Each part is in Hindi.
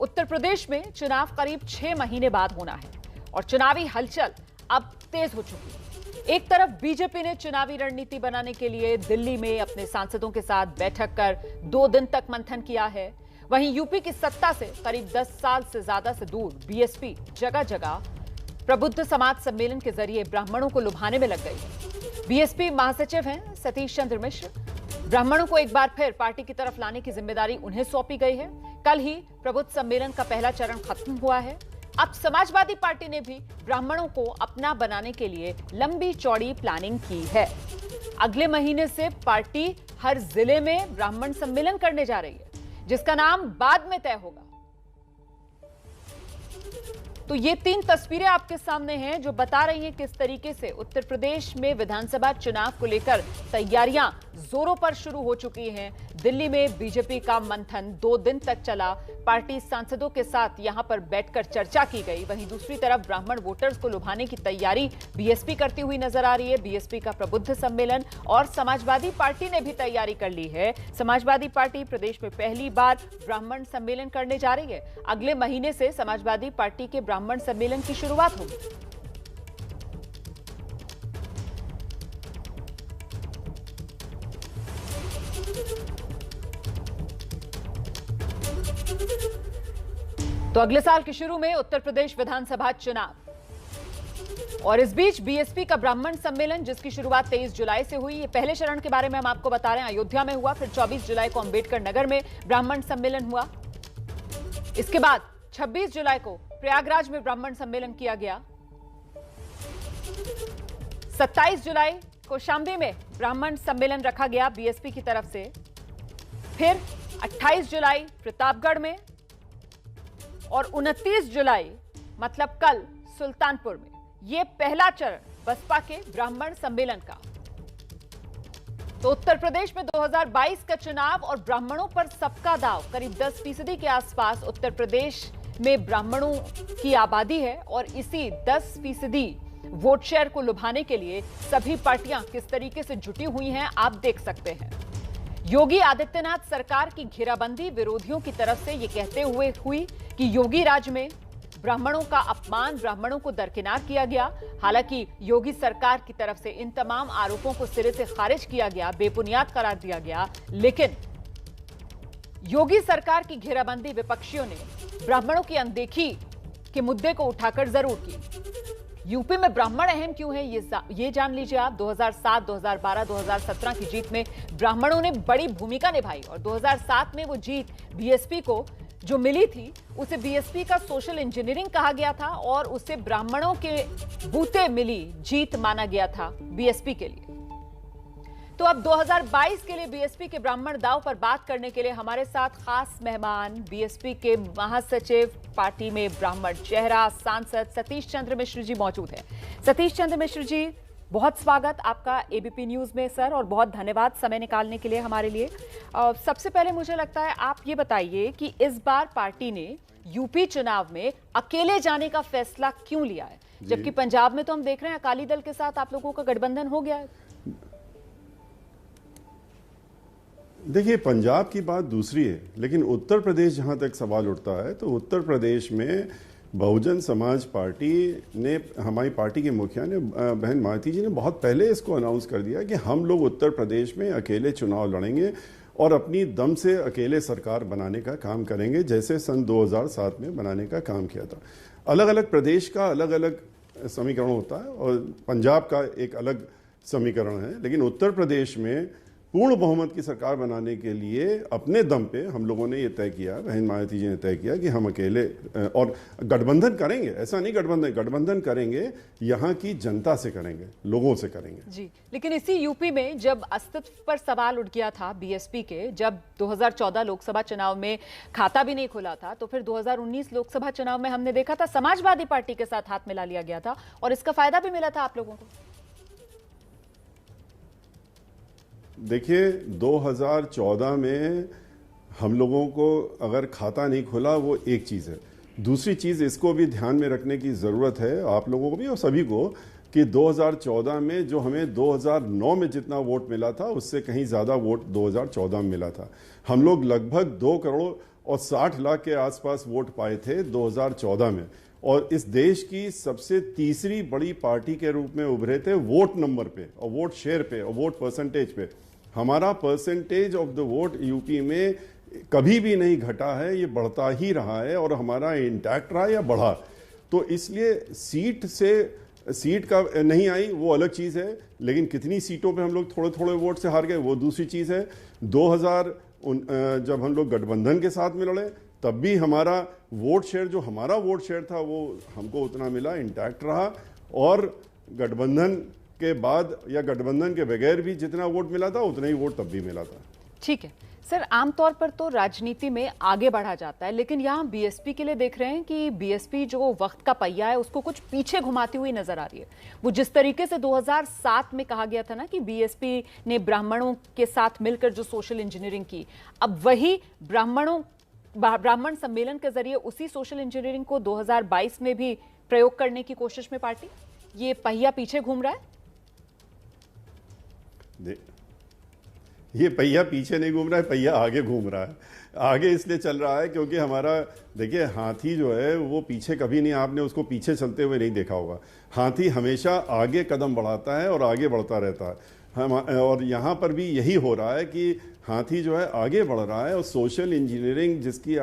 उत्तर प्रदेश में चुनाव करीब 6 महीने बाद होना है और चुनावी हलचल अब तेज हो चुकी है। एक तरफ बीजेपी ने चुनावी रणनीति बनाने के लिए दिल्ली में अपने सांसदों के साथ बैठक कर 2 दिन तक मंथन किया है। वहीं यूपी की सत्ता से करीब 10 साल से ज्यादा से दूर बीएसपी जगह जगह प्रबुद्ध समाज सम्मेलन के जरिए ब्राह्मणों को लुभाने में लग गई है। बीएसपी महासचिव हैं सतीश चंद्र मिश्र। ब्राह्मणों को एक बार फिर पार्टी की तरफ लाने की जिम्मेदारी उन्हें सौंपी गई है। कल ही प्रबुद्ध सम्मेलन का पहला चरण खत्म हुआ है। अब समाजवादी पार्टी ने भी ब्राह्मणों को अपना बनाने के लिए लंबी चौड़ी प्लानिंग की है। अगले महीने से पार्टी हर जिले में ब्राह्मण सम्मेलन करने जा रही है, जिसका नाम बाद में तय होगा। तो ये 3 तस्वीरें आपके सामने हैं जो बता रही हैं किस तरीके से उत्तर प्रदेश में विधानसभा चुनाव को लेकर तैयारियां जोरों पर शुरू हो चुकी हैं। दिल्ली में बीजेपी का मंथन 2 दिन तक चला। पार्टी सांसदों के साथ यहां पर बैठकर चर्चा की गई। वहीं दूसरी तरफ ब्राह्मण वोटर्स को लुभाने की तैयारी बीएसपी करती हुई नजर आ रही है। बीएसपी का प्रबुद्ध सम्मेलन और समाजवादी पार्टी ने भी तैयारी कर ली है। समाजवादी पार्टी प्रदेश में पहली बार ब्राह्मण सम्मेलन करने जा रही है। अगले महीने से समाजवादी पार्टी के ब्राह्मण सम्मेलन की शुरुआत होगी। तो अगले साल के शुरू में उत्तर प्रदेश विधानसभा चुनाव और इस बीच बीएसपी का ब्राह्मण सम्मेलन जिसकी शुरुआत 23 जुलाई से हुई। ये पहले चरण के बारे में हम आपको बता रहे हैं। अयोध्या में हुआ, फिर 24 जुलाई को अंबेडकर नगर में ब्राह्मण सम्मेलन हुआ। इसके बाद 26 जुलाई को प्रयागराज में ब्राह्मण सम्मेलन किया गया। 27 जुलाई को शामली में ब्राह्मण सम्मेलन रखा गया बीएसपी की तरफ से। फिर 28 जुलाई प्रतापगढ़ में और 29 जुलाई मतलब कल सुल्तानपुर में। यह पहला चरण बसपा के ब्राह्मण सम्मेलन का। तो उत्तर प्रदेश में 2022 का चुनाव और ब्राह्मणों पर सबका दाव। करीब 10% के आसपास उत्तर प्रदेश में ब्राह्मणों की आबादी है और इसी 10% वोट शेयर को लुभाने के लिए सभी पार्टियां किस तरीके से जुटी हुई हैं आप देख सकते हैं। योगी आदित्यनाथ सरकार की घेराबंदी विरोधियों की तरफ से यह कहते हुए हुई कि योगी राज में ब्राह्मणों का अपमान, ब्राह्मणों को दरकिनार किया गया। हालांकि योगी सरकार की तरफ से इन तमाम आरोपों को सिरे से खारिज किया गया, बेबुनियाद करार दिया गया। लेकिन योगी सरकार की घेराबंदी विपक्षियों ने ब्राह्मणों की अनदेखी के मुद्दे को उठाकर जरूर की। यूपी में ब्राह्मण अहम क्यों है ये जान लीजिए आप। 2007, 2012, 2017 की जीत में ब्राह्मणों ने बड़ी भूमिका निभाई और 2007 में वो जीत बीएसपी को जो मिली थी उसे बीएसपी का सोशल इंजीनियरिंग कहा गया था और उसे ब्राह्मणों के बूते मिली जीत माना गया था बीएसपी के लिए। तो अब 2022 के लिए बीएसपी के ब्राह्मण दाव पर बात करने के लिए हमारे साथ खास मेहमान बीएसपी के महासचिव, पार्टी में ब्राह्मण चेहरा, सांसद सतीश चंद्र मिश्र जी मौजूद हैं। सतीश चंद्र मिश्र जी, बहुत स्वागत आपका एबीपी न्यूज में सर, और बहुत धन्यवाद समय निकालने के लिए हमारे लिए। सबसे पहले मुझे लगता है आप ये बताइए कि इस बार पार्टी ने यूपी चुनाव में अकेले जाने का फैसला क्यों लिया है, जबकि पंजाब में तो हम देख रहे हैं अकाली दल के साथ आप लोगों का गठबंधन हो गया है। देखिए, पंजाब की बात दूसरी है, लेकिन उत्तर प्रदेश जहां तक सवाल उठता है तो उत्तर प्रदेश में बहुजन समाज पार्टी ने, हमारी पार्टी के मुखिया ने, बहन मायावती जी ने बहुत पहले इसको अनाउंस कर दिया कि हम लोग उत्तर प्रदेश में अकेले चुनाव लड़ेंगे और अपनी दम से अकेले सरकार बनाने का काम करेंगे, जैसे सन 2007 में बनाने का काम किया था। अलग अलग प्रदेश का अलग अलग समीकरण होता है और पंजाब का एक अलग समीकरण है, लेकिन उत्तर प्रदेश में पूर्ण बहुमत की सरकार बनाने के लिए अपने दम पे हम लोगों ने ये तय किया, बहन मायावती जी ने तय किया कि हम अकेले और गठबंधन करेंगे। ऐसा नहीं गठबंधन करेंगे, यहाँ की जनता से करेंगे, लोगों से करेंगे जी। लेकिन इसी यूपी में जब अस्तित्व पर सवाल उठ गया था बीएसपी के, जब 2014 लोकसभा चुनाव में खाता भी नहीं खुला था, तो फिर 2019 लोकसभा चुनाव में हमने देखा था समाजवादी पार्टी के साथ हाथ मिला लिया गया था और इसका फायदा भी मिला था आप लोगों को। देखिए, 2014 में हम लोगों को अगर खाता नहीं खुला वो एक चीज़ है। दूसरी चीज़ इसको भी ध्यान में रखने की ज़रूरत है आप लोगों को भी और सभी को कि 2014 में जो हमें 2009 में जितना वोट मिला था उससे कहीं ज़्यादा वोट 2014 में मिला था। हम लोग लगभग 2 करोड़ और 60 लाख के आसपास वोट पाए थे 2014 में, और इस देश की सबसे तीसरी बड़ी पार्टी के रूप में उभरे थे वोट नंबर पे और वोट शेयर पे और वोट परसेंटेज पे। हमारा percentage of the vote UP में कभी भी नहीं घटा है, ये बढ़ता ही रहा है और हमारा इंटैक्ट रहा या बढ़ा। तो इसलिए सीट का नहीं आई वो अलग चीज है, लेकिन कितनी सीटों पे हम लोग थोड़े थोड़े वोट से हार गए वो दूसरी चीज है। 2000 जब हम लोग गठबंधन के साथ में लड़े तब भी हमारा वोट शेयर, जो हमारा वोट शेयर था वो हमको उतना मिला, इंटैक्ट रहा। और गठबंधन के बाद या गठबंधन के बगैर भी जितना वोट मिला था उतना ही वोट तब भी मिला था। ठीक है सर, आमतौर पर तो राजनीति में आगे बढ़ा जाता है, लेकिन यहाँ बीएसपी के लिए देख रहे हैं कि बीएसपी जो वक्त का पहिया है उसको कुछ पीछे घुमाती हुई नजर आ रही है। वो जिस तरीके से 2007 में कहा गया था ना कि बीएसपी ने ब्राह्मणों के साथ मिलकर जो सोशल इंजीनियरिंग की, अब वही ब्राह्मण सम्मेलन के जरिए उसी सोशल इंजीनियरिंग को 2022 में भी प्रयोग करने की कोशिश में पार्टी, ये पहिया पीछे घूम रहा है। ये पहिया पीछे नहीं घूम रहा है, पहिया आगे घूम रहा है। आगे इसलिए चल रहा है क्योंकि हमारा, देखिए, हाथी जो है वो पीछे कभी नहीं, आपने उसको पीछे चलते हुए नहीं देखा होगा। हाथी हमेशा आगे कदम बढ़ाता है और आगे बढ़ता रहता है। और यहाँ पर भी यही हो रहा है कि हाथी जो है आगे बढ़ रहा है। और सोशल इंजीनियरिंग जिसकी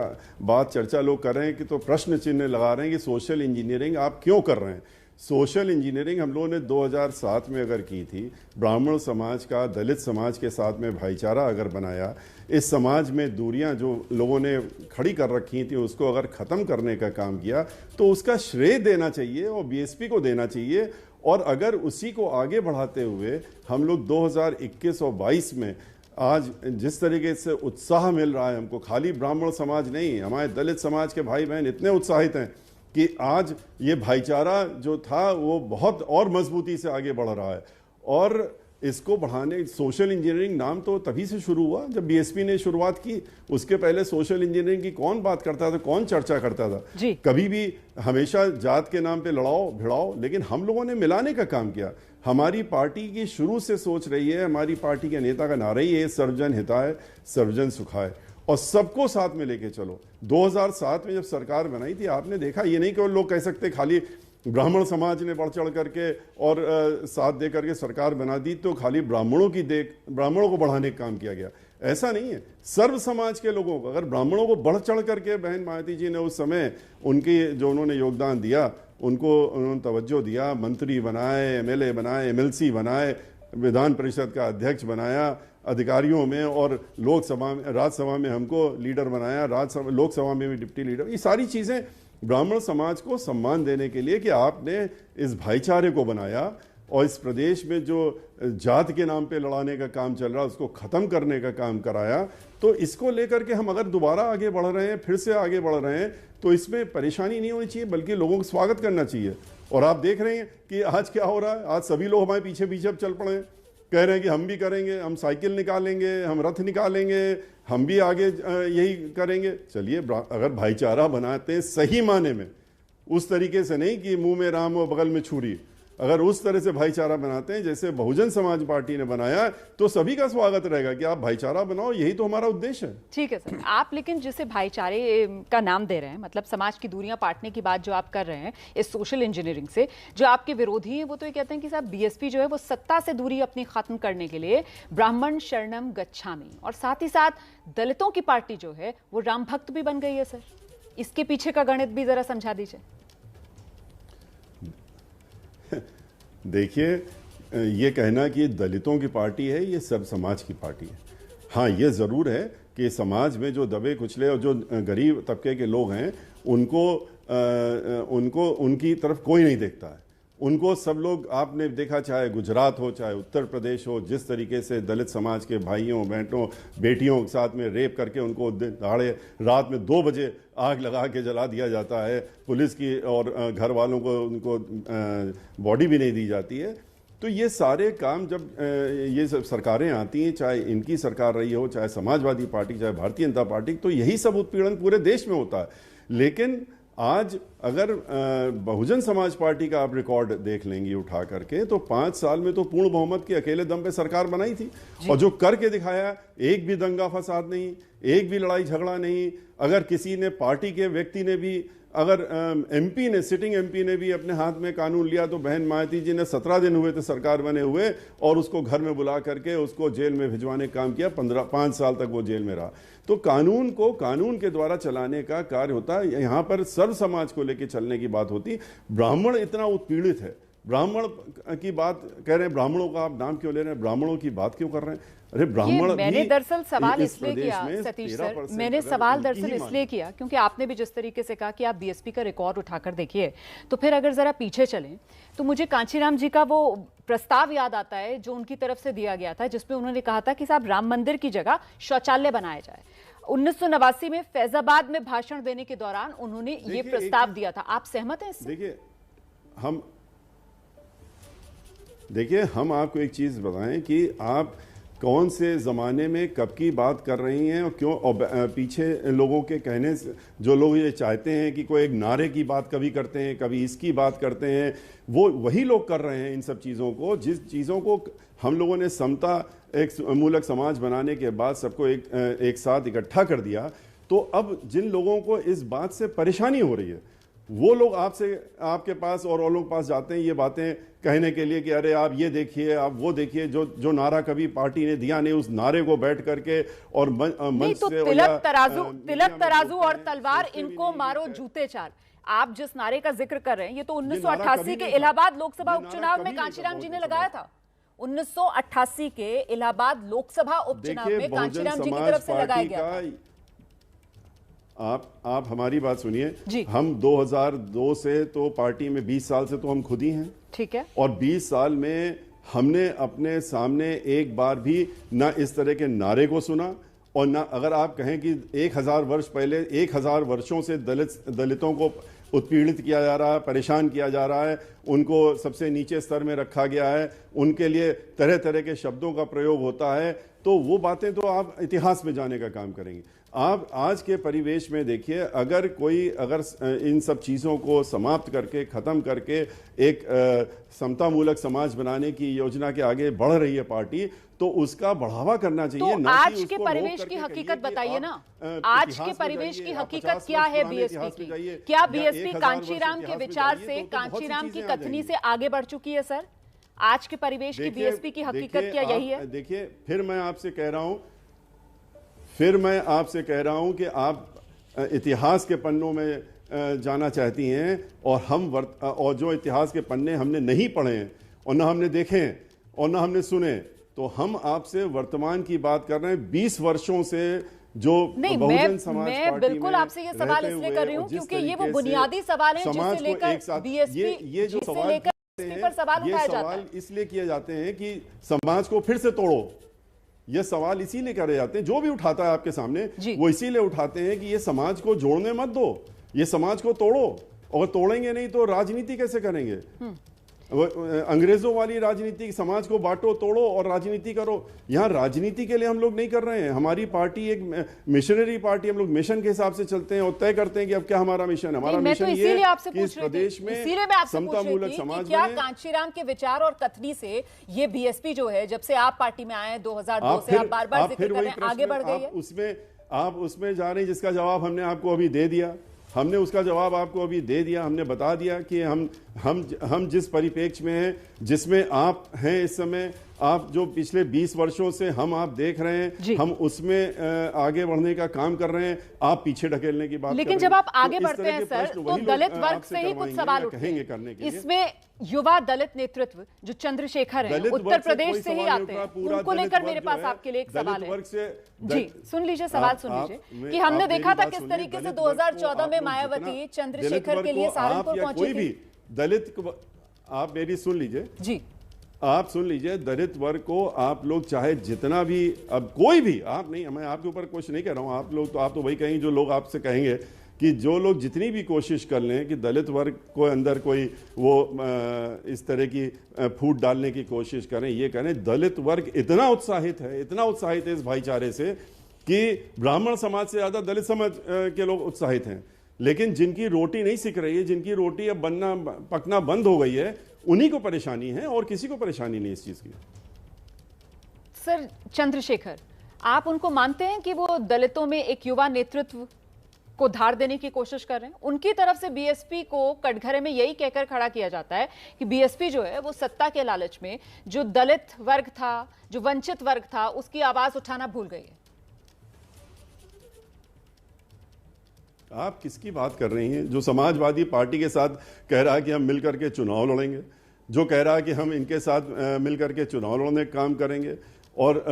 बात चर्चा लोग कर रहे हैं कि, तो प्रश्न चिन्ह लगा रहे हैं कि सोशल इंजीनियरिंग आप क्यों कर रहे हैं। सोशल इंजीनियरिंग हम लोगों ने 2007 में अगर की थी, ब्राह्मण समाज का दलित समाज के साथ में भाईचारा अगर बनाया, इस समाज में दूरियां जो लोगों ने खड़ी कर रखी थी उसको अगर ख़त्म करने का काम किया, तो उसका श्रेय देना चाहिए और बीएसपी को देना चाहिए। और अगर उसी को आगे बढ़ाते हुए हम लोग 2021 और 22 में आज जिस तरीके से उत्साह मिल रहा है हमको, खाली ब्राह्मण समाज नहीं, हमारे दलित समाज के भाई बहन इतने उत्साहित हैं कि आज ये भाईचारा जो था वो बहुत और मजबूती से आगे बढ़ रहा है। और इसको बढ़ाने, सोशल इंजीनियरिंग नाम तो तभी से शुरू हुआ जब बीएसपी ने शुरुआत की। उसके पहले सोशल इंजीनियरिंग की कौन बात करता था, कौन चर्चा करता था जी। कभी भी हमेशा जात के नाम पे लड़ाओ भिड़ाओ, लेकिन हम लोगों ने मिलाने का काम किया। हमारी पार्टी की शुरू से सोच रही है, हमारी पार्टी के नेता का नारा ही है, सर्वजन हिताय सर्वजन सुखाय, और सबको साथ में लेके चलो। 2007 में जब सरकार बनाई थी, आपने देखा, ये नहीं कि लोग कह सकते खाली ब्राह्मण समाज ने बढ़ चढ़ करके और साथ दे करके सरकार बना दी तो खाली ब्राह्मणों को बढ़ाने का काम किया गया, ऐसा नहीं है। सर्व समाज के लोगों को, अगर ब्राह्मणों को बढ़ चढ़ करके बहन मायावती जी ने उस समय उनकी जो उन्होंने योगदान दिया, उन्होंने तवज्जो दिया, मंत्री बनाए, एमएलए बनाए, एमएलसी बनाए, विधान परिषद का अध्यक्ष बनाया, अधिकारियों में, और लोकसभा में, राज्यसभा में हमको लीडर बनाया, लोकसभा में भी डिप्टी लीडर। ये सारी चीज़ें ब्राह्मण समाज को सम्मान देने के लिए कि आपने इस भाईचारे को बनाया और इस प्रदेश में जो जात के नाम पे लड़ाने का काम चल रहा है उसको ख़त्म करने का काम कराया। तो इसको लेकर के हम अगर दोबारा आगे बढ़ रहे हैं, फिर से आगे बढ़ रहे हैं, तो इसमें परेशानी नहीं होनी चाहिए, बल्कि लोगों को स्वागत करना चाहिए। और आप देख रहे हैं कि आज क्या हो रहा है, आज सभी लोग हमारे पीछे पीछे चल पड़े हैं, कह रहे हैं कि हम भी करेंगे, हम साइकिल निकालेंगे, हम रथ निकालेंगे, हम भी आगे यही करेंगे। चलिए, अगर भाईचारा बनाते हैं सही माने में, उस तरीके से नहीं कि मुंह में राम और बगल में छुरी, अगर उस तरह से भाईचारा बनाते हैं जैसे बहुजन समाज पार्टी ने बनाया, तो सभी का स्वागत रहेगा कि आप भाईचारा बनाओ, यही तो हमारा उद्देश्य है। ठीक है सर, आप लेकिन जिसे भाईचारे का नाम दे रहे हैं, मतलब समाज की दूरियां पाटने की बात जो आप कर रहे हैं इस सोशल इंजीनियरिंग से, जो आपके विरोधी हैं वो तो ये कहते हैं कि साहब बीएसपी जो है वो सत्ता से दूरी अपनी खत्म करने के लिए ब्राह्मण शरणम गच्छामि, और साथ ही साथ दलितों की पार्टी जो है वो राम भक्त भी बन गई है। सर, इसके पीछे का गणित भी जरा समझा दीजिए। देखिए, ये कहना कि दलितों की पार्टी है, ये सब समाज की पार्टी है। हाँ, ये ज़रूर है कि समाज में जो दबे कुचले और जो गरीब तबके के लोग हैं उनको उनकी तरफ कोई नहीं देखता है। उनको सब लोग, आपने देखा, चाहे गुजरात हो चाहे उत्तर प्रदेश हो, जिस तरीके से दलित समाज के भाइयों बहनों बेटियों के साथ में रेप करके उनको दहाड़े रात में 2 बजे आग लगा के जला दिया जाता है, पुलिस की और घर वालों को उनको बॉडी भी नहीं दी जाती है। तो ये सारे काम जब ये सब सरकारें आती हैं, चाहे इनकी सरकार रही हो, चाहे समाजवादी पार्टी, चाहे भारतीय जनता पार्टी, तो यही सब उत्पीड़न पूरे देश में होता है। लेकिन आज अगर बहुजन समाज पार्टी का आप रिकॉर्ड देख लेंगे उठा करके, तो 5 साल में तो पूर्ण बहुमत के अकेले दम पे सरकार बनाई थी, और जो करके दिखाया, एक भी दंगा फसाद नहीं, एक भी लड़ाई झगड़ा नहीं, अगर किसी ने पार्टी के व्यक्ति ने भी, अगर एमपी ने, सिटिंग एमपी ने भी अपने हाथ में कानून लिया, तो बहन मायावती जी ने 17 दिन हुए थे सरकार बने हुए और उसको घर में बुला करके उसको जेल में भिजवाने का काम किया। 5 साल तक वो जेल में रहा। तो कानून को कानून के द्वारा चलाने का कार्य होता है। यहाँ पर सर्व समाज को लेकर चलने की बात होती। ब्राह्मण इतना उत्पीड़ित है, ब्राह्मण की बात कह रहे हैं, ब्राह्मणों का आप नाम क्यों ले रहे हैं, ब्राह्मणों की बात क्यों कर रहे हैं? अरे ब्राह्मण, मैंने दरअसल सवाल इसलिए किया सतीश सर, मैंने सवाल दरअसल इसलिए किया क्योंकि आपने भी जिस तरीके से कहा कि आप बीएसपी का रिकॉर्ड उठाकर देखिए, तो फिर अगर जरा पीछे चलें तो मुझे कांचीराम जी का वो प्रस्ताव याद आता है जो उनकी तरफ से दिया गया था, जिसमें उन्होंने कहा था कि साहब राम मंदिर की जगह शौचालय बनाया जाए। 1989 में फैजाबाद में भाषण देने के दौरान उन्होंने ये प्रस्ताव दिया था। आप सहमत हैं इससे? देखिए हम आपको एक चीज बताएं कि आप कौन से ज़माने में कब की बात कर रही हैं और क्यों, और पीछे लोगों के कहने से जो लोग ये चाहते हैं कि कोई एक नारे की बात कभी करते हैं, कभी इसकी बात करते हैं, वो वही लोग कर रहे हैं इन सब चीज़ों को। जिस चीज़ों को हम लोगों ने समता एक मूलक समाज बनाने के बाद सबको एक साथ इकट्ठा कर दिया, तो अब जिन लोगों को इस बात से परेशानी हो रही है, वो लोग आपके पास और लोगों के पास जाते हैं ये बातें कहने के लिए कि अरे आप ये देखिए, आप वो देखिए, जो नारा कभी पार्टी ने दिया नहीं, उस नारे को बैठ करके और मंच तो से तिलक तराजू और तलवार, इनको मारो जूते चार। आप जिस नारे का जिक्र कर रहे हैं, ये तो 1988 के इलाहाबाद लोकसभा उपचुनाव में कांचीराम जी ने लगाया था। 1988 के इलाहाबाद लोकसभा उपचुनाव में कांचीराम जी की तरफ से लगाया गया था। आप हमारी बात सुनिए। हम 2002 से तो पार्टी में 20 साल से तो हम खुद ही हैं, ठीक है, और 20 साल में हमने अपने सामने एक बार भी ना इस तरह के नारे को सुना, और ना अगर आप कहें कि 1000 वर्ष पहले, 1000 वर्षों से दलितों को उत्पीड़ित किया जा रहा है, परेशान किया जा रहा है, उनको सबसे नीचे स्तर में रखा गया है, उनके लिए तरह तरह के शब्दों का प्रयोग होता है, तो वो बातें तो आप इतिहास में जाने का काम करेंगे। आप आज के परिवेश में देखिए, अगर इन सब चीज़ों को समाप्त करके, ख़त्म करके एक समतामूलक समाज बनाने की योजना के आगे बढ़ रही है पार्टी, तो उसका बढ़ावा करना चाहिए। तो आज के परिवेश की हकीकत बताइए ना, आज के परिवेश की हकीकत क्या है बीएसपी की? क्या बीएसपी कांचीराम के विचार से, कांचीराम की कथनी से आगे बढ़ चुकी है? सर, आज के परिवेश की बीएसपी की हकीकत क्या यही है? देखिए, फिर मैं आपसे कह रहा हूं कि आप इतिहास के पन्नों में जाना चाहती हैं, और जो इतिहास के पन्ने हमने नहीं पढ़े हैं और ना हमने देखे हैं और ना हमने सुने, तो हम आपसे वर्तमान की बात कर रहे हैं। 20 वर्षों से जो बहुजन समाज मैं पार्टी बिल्कुल आपसे ये सवाल इसलिए कर रही हूँ क्योंकि ये वो बुनियादी सवाल है जिसे लेकर बीएसपी, ये जो सवाल इसलिए किए जाते हैं कि समाज को फिर से तोड़ो। ये सवाल इसीलिए करे जाते हैं, जो भी उठाता है आपके सामने वो इसीलिए उठाते हैं कि ये समाज को जोड़ने मत दो, ये समाज को तोड़ो, और तोड़ेंगे नहीं तो राजनीति कैसे करेंगे? अंग्रेजों वाली राजनीति, समाज को बांटो, तोड़ो और राजनीति करो। यहाँ राजनीति के लिए हम लोग नहीं कर रहे हैं। हमारी पार्टी एक मिशनरी पार्टी, हम लोग मिशन के हिसाब से चलते हैं और तय करते हैं कि अब क्या हमारा मिशन है। हमारा मिशन ये है कि इस प्रदेश में समतामूलक समाज क्या कांचीराम के विचार और कथनी से ये बीएसपी जो है, जब से आप पार्टी में आए 2002 से, आप बार बार जिक्र कर रहे हैं, आगे बढ़ गई है? आप उसमें जा रहे हैं जिसका जवाब हमने आपको अभी दे दिया। हमने उसका जवाब आपको अभी दे दिया। हमने बता दिया कि हम जिस परिप्रेक्ष्य में हैं, जिसमें आप हैं इस समय, आप जो पिछले 20 वर्षों से आप देख रहे हैं, हम उसमें आगे बढ़ने का काम कर रहे हैं। आप पीछे ढकेलने की बात, लेकिन जब आप आगे बढ़ते हैं सर, तो दलित वर्ग से ही कुछ सवाल उठेंगे करने के लिए। इसमें युवा दलित नेतृत्व जो चंद्रशेखर है, उत्तर प्रदेश से ही आते हैं, उनको लेकर मेरे पास आपके लिए एक सवाल है। जी सुन लीजिए, सवाल सुन लीजिए कि हमने देखा था किस तरीके से 2014 में मायावती चंद्रशेखर के लिए सहारनपुर पहुंची थी। दलित को आप मेरी सुन लीजिए जी, आप सुन लीजिए, दलित वर्ग को आप लोग चाहे जितना भी, अब कोई भी, आप नहीं, मैं आपके ऊपर कुछ नहीं कह रहा हूं, आप लोग तो, आप तो वही कहेंगे जो लोग आपसे कहेंगे कि जो लोग जितनी भी कोशिश कर लें कि दलित वर्ग को अंदर कोई वो इस तरह की फूट डालने की कोशिश करें, ये करें, दलित वर्ग इतना उत्साहित है इस भाईचारे से कि ब्राह्मण समाज से ज्यादा दलित समाज के लोग उत्साहित हैं। लेकिन जिनकी रोटी नहीं सिक रही है, जिनकी रोटी अब पकना बंद हो गई है, उन्हीं को परेशानी है और किसी को परेशानी नहीं इस चीज की। सर चंद्रशेखर, आप उनको मानते हैं कि वो दलितों में एक युवा नेतृत्व को धार देने की कोशिश कर रहे हैं। उनकी तरफ से बीएसपी को कटघरे में यही कहकर खड़ा किया जाता है कि बीएसपी जो है वो सत्ता के लालच में जो दलित वर्ग था, जो वंचित वर्ग था, उसकी आवाज उठाना भूल गई है। आप किसकी बात कर रही हैं? जो समाजवादी पार्टी के साथ कह रहा है कि हम मिलकर के चुनाव लड़ेंगे, जो कह रहा है कि हम इनके साथ मिलकर के चुनाव लड़ने का काम करेंगे, और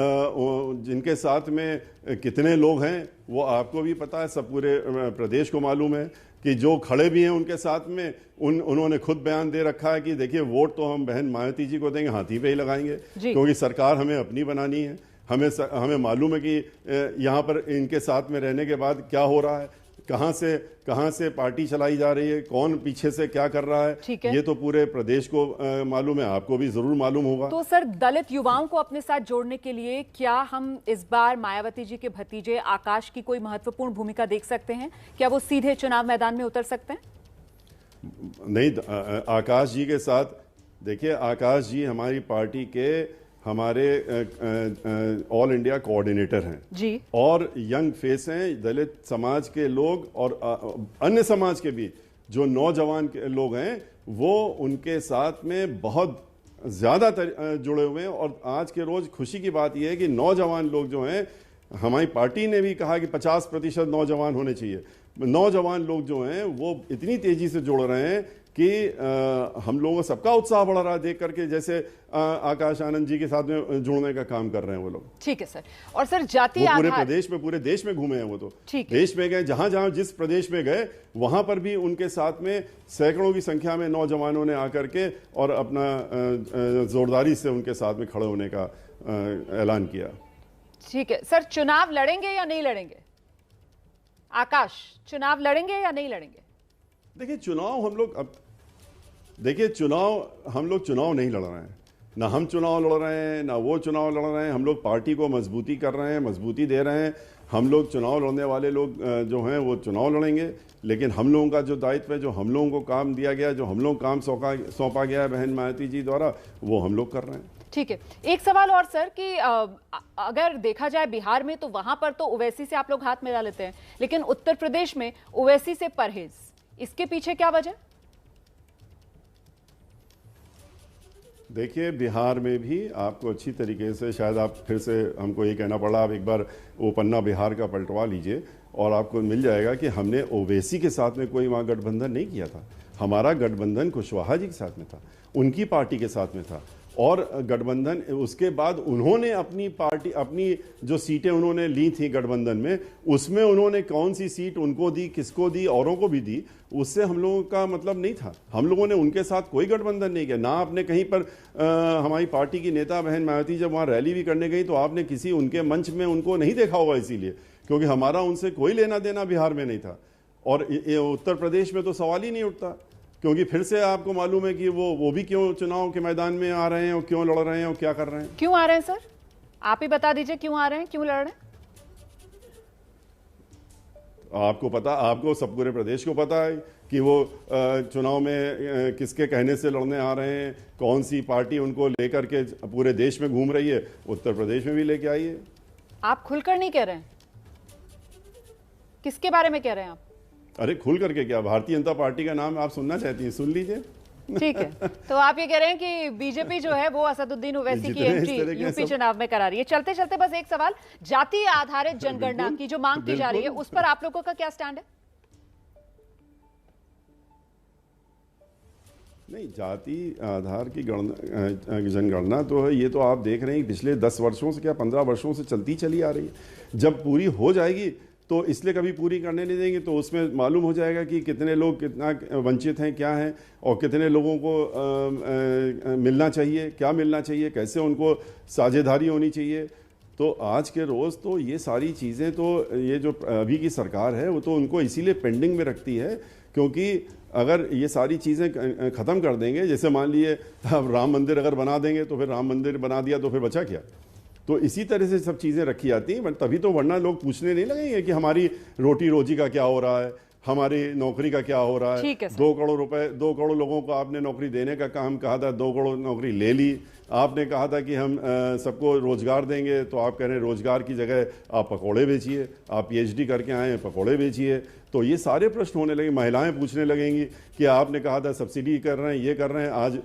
जिनके साथ में कितने लोग हैं वो आपको भी पता है, सब पूरे प्रदेश को मालूम है कि जो खड़े भी हैं उनके साथ में उन्होंने खुद बयान दे रखा है कि देखिए वोट तो हम बहन मायावती जी को देंगे, हाथी पे ही लगाएंगे, क्योंकि सरकार हमें अपनी बनानी है। हमें मालूम है कि यहाँ पर इनके साथ में रहने के बाद क्या हो रहा है, कहां से पार्टी चलाई जा रही है, कौन पीछे से क्या कर रहा है, ये तो पूरे प्रदेश को मालूम है, आपको भी जरूर मालूम होगा। तो सर, दलित युवाओं को अपने साथ जोड़ने के लिए क्या हम इस बार मायावती जी के भतीजे आकाश की कोई महत्वपूर्ण भूमिका देख सकते हैं? क्या वो सीधे चुनाव मैदान में उतर सकते हैं? नहीं, आकाश जी के साथ देखिए, आकाश जी हमारी पार्टी के हमारे ऑल इंडिया कोऑर्डिनेटर हैं जी, और यंग फेस हैं। दलित समाज के लोग और अन्य समाज के भी जो नौजवान के लोग हैं वो उनके साथ में बहुत ज्यादा जुड़े हुए हैं। और आज के रोज खुशी की बात यह है कि नौजवान लोग जो हैं, हमारी पार्टी ने भी कहा कि 50% नौजवान होने चाहिए। नौजवान लोग जो हैं वो इतनी तेजी से जुड़ रहे हैं कि हम लोगों का सबका उत्साह बढ़ रहा है देख करके, जैसे आकाश आनंद जी के साथ में जुड़ने का काम कर रहे हैं वो लोग। ठीक है सर। और सर, जातीय पूरे प्रदेश में, पूरे देश में घूमे हैं वो, तो देश में गए, जहां जहां जिस प्रदेश में गए वहां पर भी उनके साथ में सैकड़ों की संख्या में नौजवानों ने आकर के और अपना जोरदारी से उनके साथ में खड़े होने का ऐलान किया। ठीक है सर, चुनाव लड़ेंगे या नहीं लड़ेंगे? आकाश, चुनाव लड़ेंगे या नहीं लड़ेंगे? देखिए, चुनाव हम लोग चुनाव नहीं लड़ रहे हैं, ना हम चुनाव लड़ रहे हैं, ना वो चुनाव लड़ रहे हैं। हम लोग पार्टी को मजबूती कर रहे हैं, मजबूती दे रहे हैं। हम लोग चुनाव लड़ने वाले लोग जो हैं वो चुनाव लड़ेंगे, लेकिन हम लोगों का जो दायित्व है, जो हम लोगों को काम दिया गया, जो हम लोग काम सौंपा गया है बहन मायावती जी द्वारा, वो हम लोग कर रहे हैं। ठीक है। एक सवाल और सर कि अगर देखा जाए बिहार में तो वहां पर तो ओवैसी से आप लोग हाथ मिला लेते हैं, लेकिन उत्तर प्रदेश में ओवैसी से परहेज, इसके पीछे क्या वजह? देखिए, बिहार में भी आपको अच्छी तरीके से, शायद आप फिर से हमको ये कहना पड़ा, आप एक बार वो पन्ना बिहार का पलटवा लीजिए और आपको मिल जाएगा कि हमने ओवैसी के साथ में कोई वहाँ गठबंधन नहीं किया था। हमारा गठबंधन कुशवाहा जी के साथ में था, उनकी पार्टी के साथ में था। और गठबंधन उसके बाद उन्होंने अपनी पार्टी, अपनी जो सीटें उन्होंने ली थी गठबंधन में, उसमें उन्होंने कौन सी सीट उनको दी, किसको दी, औरों को भी दी, उससे हम लोगों का मतलब नहीं था। हम लोगों ने उनके साथ कोई गठबंधन नहीं किया। ना आपने कहीं पर हमारी पार्टी की नेता बहन मायावती जब वहाँ रैली भी करने गई तो आपने किसी उनके मंच में उनको नहीं देखा होगा, इसीलिए क्योंकि हमारा उनसे कोई लेना देना बिहार में नहीं था। और उत्तर प्रदेश में तो सवाल ही नहीं उठता, क्योंकि फिर से आपको मालूम है कि वो भी क्यों चुनाव के मैदान में आ रहे हैं और क्यों लड़ रहे हैं और क्या कर रहे हैं। क्यों आ रहे हैं सर? आप ही बता दीजिए, क्यों आ रहे हैं, क्यों लड़ रहे हैं? आपको पता, आपको सब पूरे प्रदेश को पता है कि वो चुनाव में किसके कहने से लड़ने आ रहे हैं, कौन सी पार्टी उनको लेकर के पूरे देश में घूम रही है, उत्तर प्रदेश में भी लेके आई है। आप खुलकर नहीं कह रहे हैं, किसके बारे में कह रहे हैं आप? अरे खुल करके क्या, भारतीय जनता पार्टी का नाम आप सुनना चाहती हैं, सुन लीजिए। ठीक है, तो आप ये कह रहे हैं कि बीजेपी जो है वो असदुद्दीन ओवैसी की एंट्री यूपी चुनाव में करा रही है। चलते चलते बस एक सवाल, जातीय आधारित जनगणना की जो मांग की जा रही है उस पर आप लोगों का क्या स्टैंड है? नहीं, जाति आधार की जनगणना तो है, ये तो आप देख रहे हैं पिछले 10 वर्षों से, क्या 15 वर्षों से चली आ रही है। जब पूरी हो जाएगी तो इसलिए कभी पूरी करने नहीं देंगे, तो उसमें मालूम हो जाएगा कि कितने लोग कितना वंचित हैं, क्या हैं, और कितने लोगों को मिलना चाहिए, क्या मिलना चाहिए, कैसे उनको साझेदारी होनी चाहिए। तो आज के रोज़ तो ये सारी चीज़ें, तो ये जो अभी की सरकार है वो तो उनको इसीलिए पेंडिंग में रखती है, क्योंकि अगर ये सारी चीज़ें ख़त्म कर देंगे, जैसे मान लिए राम मंदिर अगर बना देंगे तो फिर राम मंदिर बना दिया तो फिर बचा क्या। तो इसी तरह से सब चीज़ें रखी जाती हैं, तभी तो, वरना लोग पूछने नहीं लगेंगे कि हमारी रोटी रोजी का क्या हो रहा है, हमारी नौकरी का क्या हो रहा है। ठीक है सर। 2 करोड़ रुपए, 2 करोड़ लोगों को आपने नौकरी देने का काम कहा था, 2 करोड़ नौकरी ले ली। आपने कहा था कि हम सबको रोजगार देंगे, तो आप कह रहे हैं रोजगार की जगह आप पकौड़े बेचिए। आप PhD करके आए हैं, पकौड़े बेचिए। तो ये सारे प्रश्न होने लगे। महिलाएं पूछने लगेंगी कि आपने कहा था सब्सिडी कर रहे हैं, ये कर रहे हैं, आज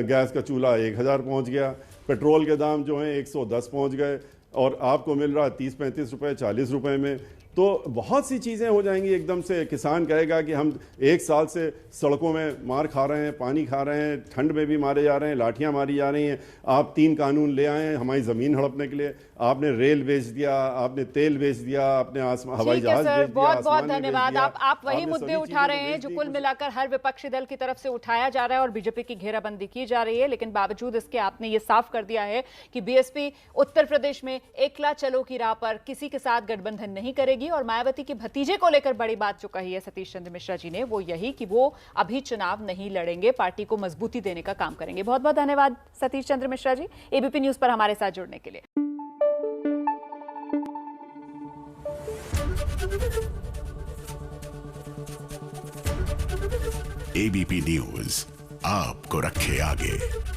गैस का चूल्हा 1000 पहुंच गया, पेट्रोल के दाम जो हैं 110 पहुंच गए, और आपको मिल रहा है 30-35 रुपए, 40 रुपए में। तो बहुत सी चीज़ें हो जाएंगी एकदम से। किसान कहेगा कि हम 1 साल से सड़कों में मार खा रहे हैं, पानी खा रहे हैं, ठंड में भी मारे जा रहे हैं, लाठियां मारी जा रही हैं। आप 3 कानून ले आए हैं हमारी ज़मीन हड़पने के लिए। आपने रेल बेच दिया, आपने तेल बेच दिया, आपने हवाई जहाज बेच दिया, बहुत बहुत आसमान में बेच धन्यवाद। दिया। आप वही आपने मुद्दे सभी उठा चीज़ों रहे को हैं बेच जो दी। कुल मिलाकर हर विपक्षी दल की तरफ से उठाया जा रहा है और बीजेपी की घेराबंदी की जा रही है। लेकिन बावजूद इसके आपने ये साफ कर दिया है कि बीएसपी उत्तर प्रदेश में एकला चलो की राह पर किसी के साथ गठबंधन नहीं करेगी। और मायावती के भतीजे को लेकर बड़ी बात जो कही है सतीश चंद्र मिश्रा जी ने, वो यही कि वो अभी चुनाव नहीं लड़ेंगे, पार्टी को मजबूती देने का काम करेंगे। बहुत बहुत धन्यवाद सतीश चंद्र मिश्रा जी, एबीपी न्यूज पर हमारे साथ जुड़ने के लिए। एबीपी न्यूज आपको रखे आगे।